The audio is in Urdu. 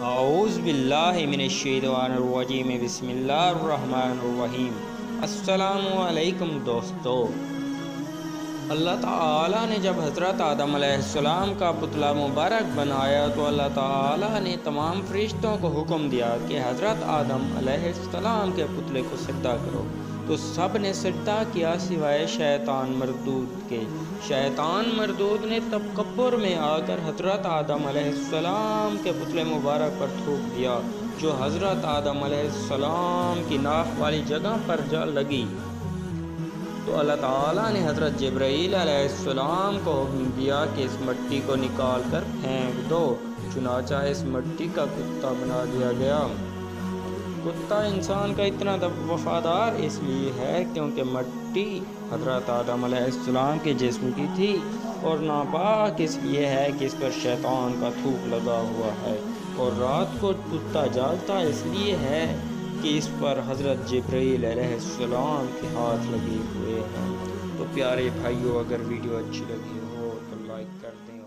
اعوذ باللہ من الشیطان الرجیم بسم اللہ الرحمن الرحیم۔ السلام علیکم دوستو۔ اللہ تعالیٰ نے جب حضرت آدم علیہ السلام کا پتلا مبارک بنایا تو اللہ تعالیٰ نے تمام فرشتوں کو حکم دیا کہ حضرت آدم علیہ السلام کے پتلے کو سجدہ کرو، تو سب نے سجدہ کیا سوائے شیطان مردود کے۔ شیطان مردود نے تکبر میں آ کر حضرت آدم علیہ السلام کے پتلے مبارک پر تھوک دیا، جو حضرت آدم علیہ السلام کی ناک والی جگہ پر جا لگی۔ تو اللہ تعالیٰ نے حضرت جبرائیل علیہ السلام کو حکم دیا کہ اس مٹی کو نکال کر پھینک دو، چنانچہ اس مٹی کا کتا بنا دیا گیا۔ کتا انسان کا اتنا وفادار اس لیے ہے کیونکہ مٹی حضرت آدم علیہ السلام کے جسم کی تھی، اور ناپاک اس لیے ہے کہ اس پر شیطان کا تھوک لگا ہوا ہے، اور رات کو کتا جاگتا اس لیے ہے کہ اس پر حضرت جبرائیل علیہ السلام کے ہاتھ لگے ہوئے ہیں۔ تو پیارے بھائیوں، اگر ویڈیو اچھی لگی ہو تو لائک کر دیں۔